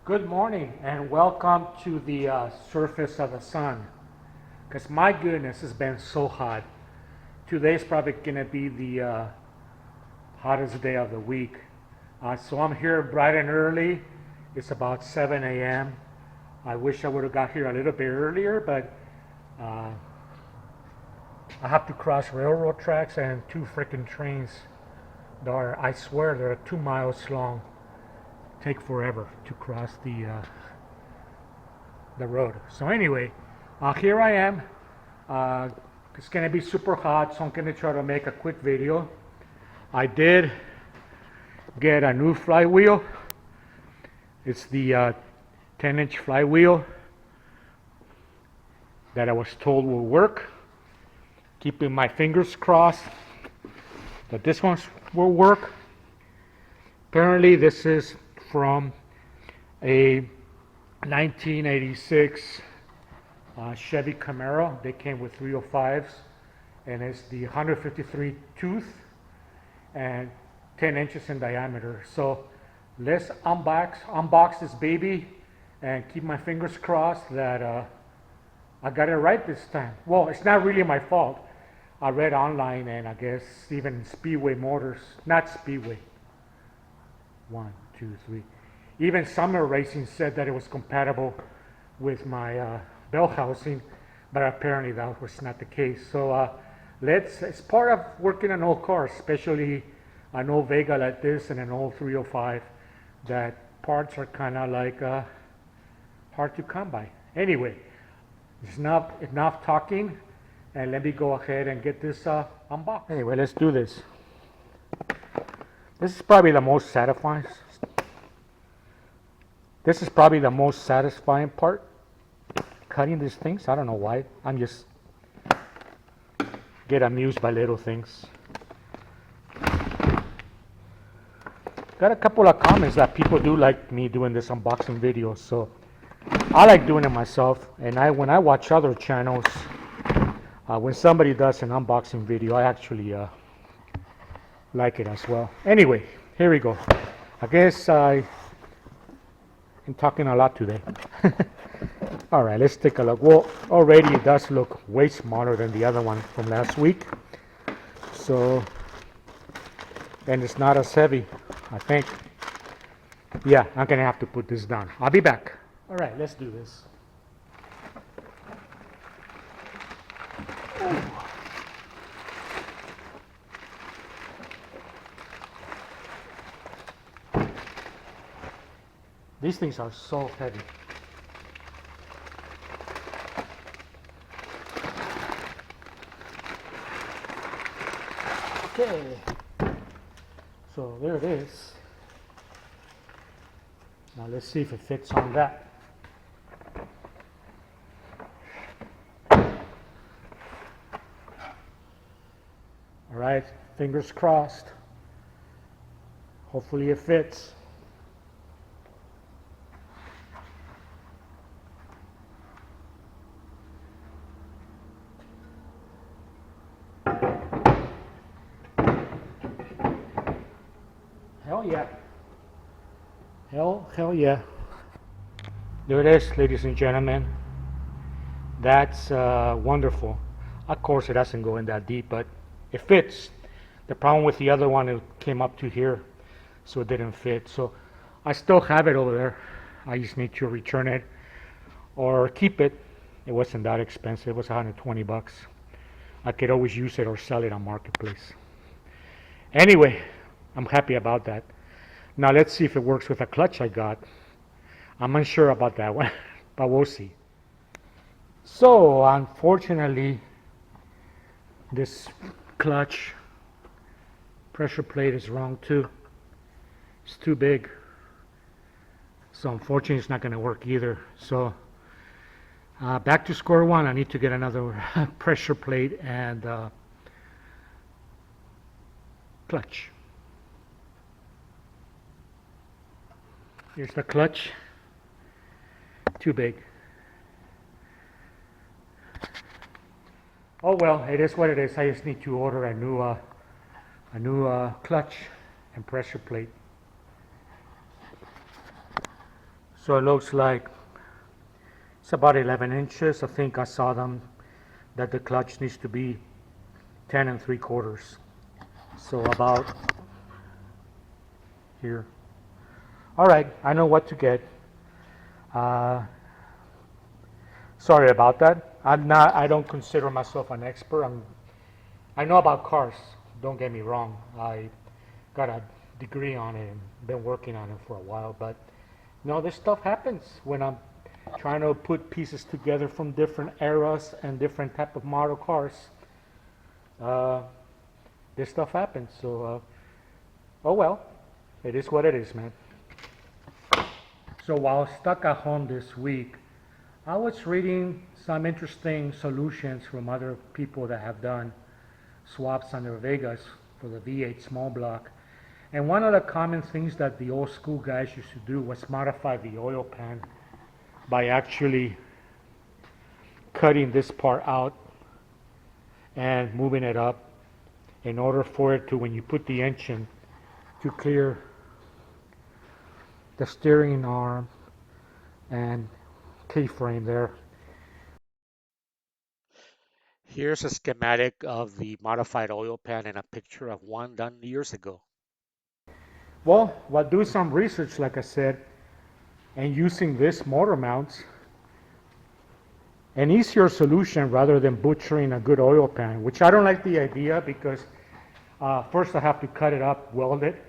Good morning and welcome to the surface of the sun. Because my goodness, it's been so hot. Today's probably going to be the hottest day of the week. So I'm here bright and early. It's about 7 a.m. I wish I would have got here a little bit earlier, but I have to cross railroad tracks and two freaking trains that are, I swear, they're 2 miles long. Take forever to cross the road. So anyway, here I am. It's gonna be super hot, so I'm gonna try to make a quick video. I did get a new flywheel. It's the 10-inch flywheel that I was told will work. Keeping my fingers crossed that this one will work. Apparently this is from a 1986 Chevy Camaro. They came with 305s, and it's the 153 tooth and 10 inches in diameter. So let's unbox this baby and keep my fingers crossed that I got it right this time. Well, it's not really my fault. I read online, and I guess even Speedway Motors, not Speedway, 1, 2, 3. Even Summer Racing said that it was compatible with my bell housing, but apparently that was not the case. So it's part of working an old car, especially an old Vega like this and an old 305, that parts are kind of like hard to come by. Anyway, it's not enough talking, and let me go ahead and get this unboxed. Anyway, let's do this. This is probably the most satisfying. This is probably the most satisfying part, cutting these things. I don't know why. I'm just get amused by little things. Got a couple of comments that people do like me doing this unboxing video, so I like doing it myself. And when I watch other channels, when somebody does an unboxing video, I actually like it as well. Anyway, here we go. I guess I'm talking a lot today. All right, let's take a look. Well, already it does look way smaller than the other one from last week. So, and it's not as heavy, I think. Yeah, I'm gonna have to put this down. I'll be back. All right, let's do this. Ooh. These things are so heavy. Okay, so there it is. Now let's see if it fits on that. All right, fingers crossed. Hopefully it fits. Hell yeah. Hell yeah. There it is, ladies and gentlemen. That's wonderful. Of course, it doesn't go in that deep, but it fits. The problem with the other one, it came up to here, so it didn't fit. So I still have it over there. I just need to return it or keep it. It wasn't that expensive. It was 120 bucks. I could always use it or sell it on Marketplace. Anyway, I'm happy about that. Now let's see if it works with a clutch I got. I'm unsure about that one, but we'll see. So unfortunately, this clutch pressure plate is wrong too. It's too big. So unfortunately it's not going to work either. So Back to square one. I need to get another pressure plate and clutch. Here's the clutch. Too big. Oh well, it is what it is. I just need to order a new clutch and pressure plate. So it looks like it's about 11 inches. I think I saw them that the clutch needs to be 10 3/4. So about here. All right, I know what to get. Sorry about that. I don't consider myself an expert. I know about cars. Don't get me wrong. I got a degree on it and been working on it for a while. But no, this stuff happens when I'm trying to put pieces together from different eras and different type of model cars. This stuff happens. So, oh well, it is what it is, man. So while stuck at home this week, I was reading some interesting solutions from other people that have done swaps on their Vegas for the V8 small block. And one of the common things that the old school guys used to do was modify the oil pan by actually cutting this part out and moving it up in order for it to, when you put the engine, to clear the steering arm and keyframe there. Here's a schematic of the modified oil pan and a picture of one done years ago. Well, while doing some research, like I said, and using this motor mounts, an easier solution rather than butchering a good oil pan, which I don't like the idea because first I have to cut it up, weld it,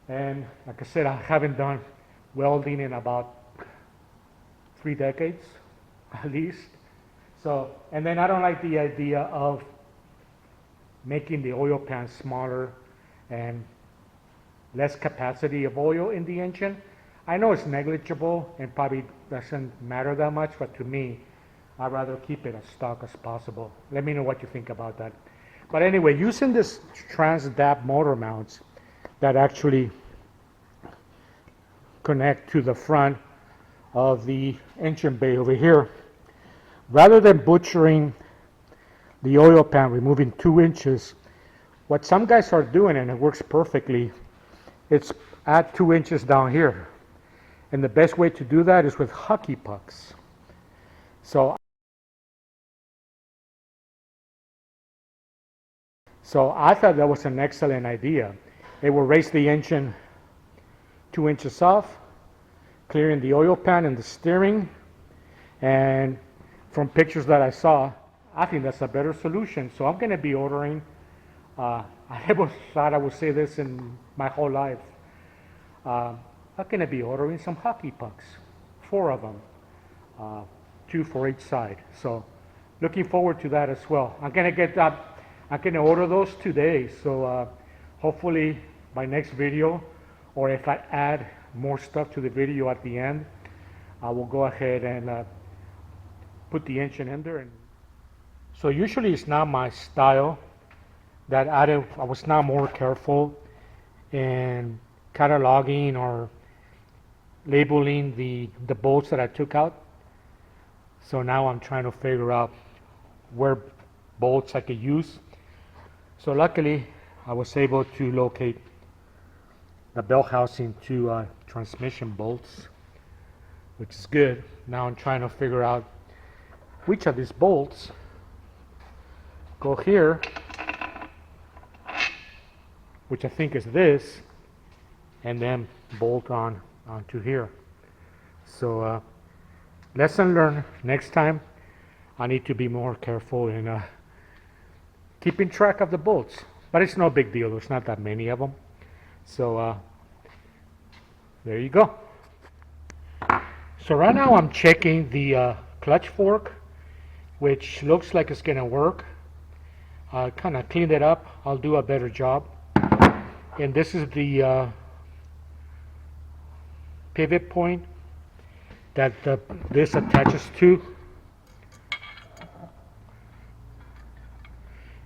and like I said, I haven't done welding in about 3 decades at least. So, and then I don't like the idea of making the oil pan smaller and less capacity of oil in the engine. I know it's negligible and probably doesn't matter that much, but to me, I'd rather keep it as stock as possible. Let me know what you think about that. But anyway, using this trans-dap motor mounts that actually connect to the front of the engine bay over here, rather than butchering the oil pan, removing 2 inches, what some guys are doing, and it works perfectly, it's add 2 inches down here. And the best way to do that is with hockey pucks. So I thought that was an excellent idea. It will raise the engine 2 inches off, clearing the oil pan and the steering. And from pictures that I saw, I think that's a better solution. So I'm going to be ordering, I never thought I would say this in my whole life. I'm going to be ordering some hockey pucks, 4 of them, 2 for each side. So looking forward to that as well. I'm going to get that. I'm going to order those today. So hopefully by next video, or if I add more stuff to the video at the end, I will go ahead and put the engine in there. And so usually it's not my style that I was now more careful in cataloging or labeling the bolts that I took out. So now I'm trying to figure out where bolts I could use. So luckily I was able to locate the bell housing to transmission bolts, which is good. Now I'm trying to figure out which of these bolts go here, which I think is this, and then bolt onto here. So lesson learned. Next time I need to be more careful in keeping track of the bolts, but it's no big deal. There's not that many of them. So there you go. So right now I'm checking the clutch fork, which looks like it's gonna work. I kind of cleaned it up. I'll do a better job. And this is the pivot point that this attaches to.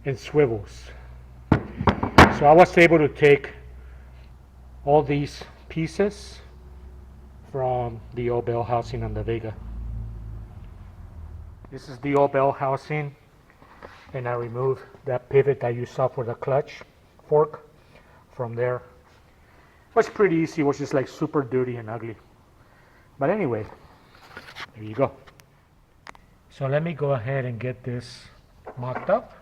and swivels. So I was able to take all these pieces from the old bell housing on the Vega. This is the old bell housing, and I removed that pivot that you saw for the clutch fork from there. It was pretty easy. It was just like super dirty and ugly. But anyway, there you go. So let me go ahead and get this mocked up.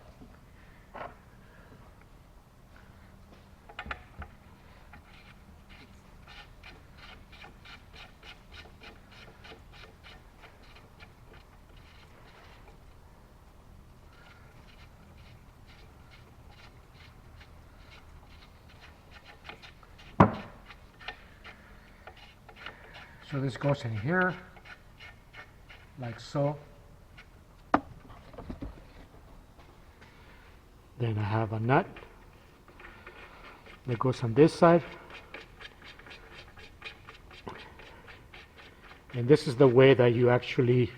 So this goes in here, like so. Then I have a nut that goes on this side. And this is the way that you actually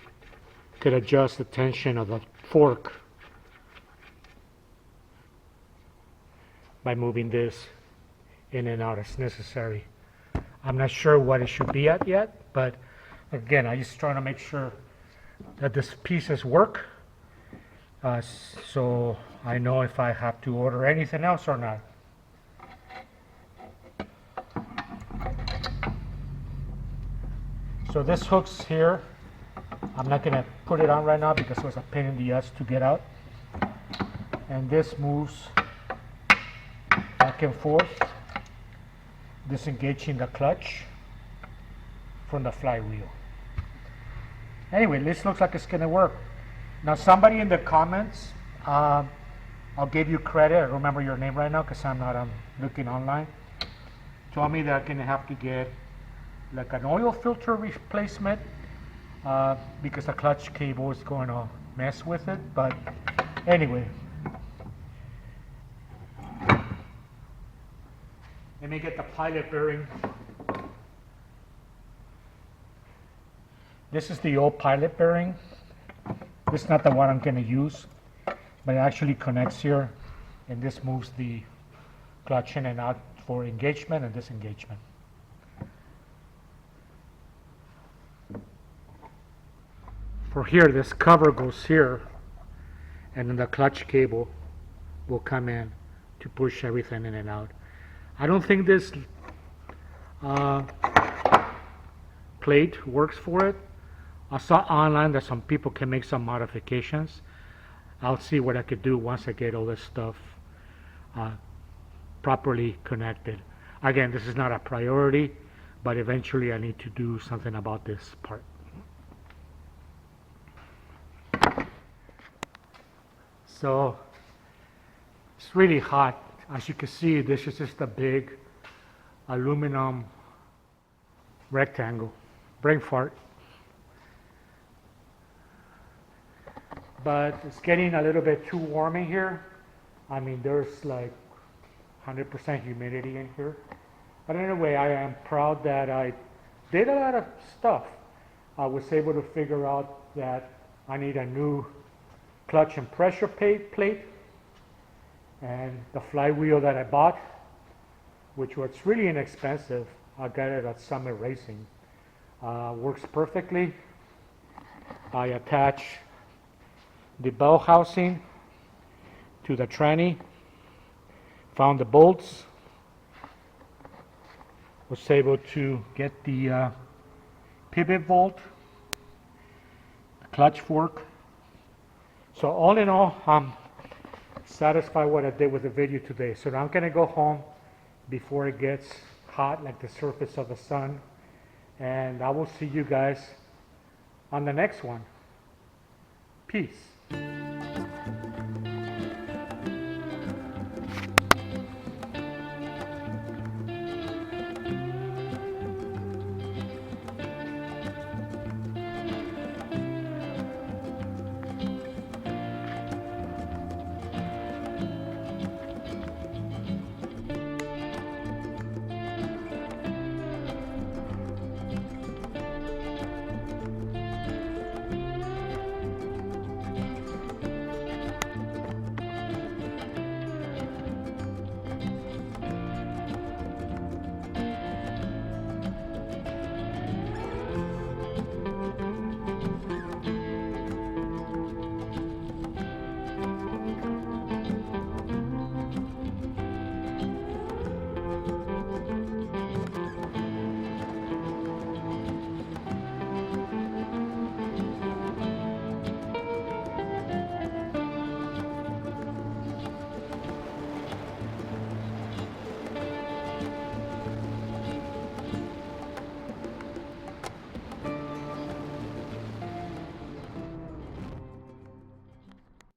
could adjust the tension of the fork by moving this in and out as necessary. I'm not sure what it should be at yet, but again, I just trying to make sure that these pieces work, so I know if I have to order anything else or not. So this hook's here. I'm not going to put it on right now because it was a pain in the ass to get out. And this moves back and forth, disengaging the clutch from the flywheel. Anyway, this looks like it's going to work. Now somebody in the comments, I'll give you credit, I don't remember your name right now because I'm not looking online, told me that I'm going to have to get like an oil filter replacement because the clutch cable is going to mess with it. But anyway, let me get the pilot bearing. This is the old pilot bearing. This is not the one I'm going to use, but it actually connects here, and this moves the clutch in and out for engagement and disengagement. For here, this cover goes here, and then the clutch cable will come in to push everything in and out. I don't think this plate works for it. I saw online that some people can make some modifications. I'll see what I could do once I get all this stuff properly connected. Again, this is not a priority, but eventually I need to do something about this part. So it's really hot. As you can see, this is just a big aluminum rectangle. Brain fart. But it's getting a little bit too warm in here. I mean, there's like 100% humidity in here. But anyway, I am proud that I did a lot of stuff. I was able to figure out that I need a new clutch and pressure plate, and the flywheel that I bought, which was really inexpensive, I got it at Summit Racing, works perfectly. I attach the bell housing to the tranny, found the bolts, was able to get the pivot bolt, the clutch fork. So all in all, I'm satisfied what I did with the video today. So now I'm going to go home before it gets hot like the surface of the sun, and I will see you guys on the next one. Peace.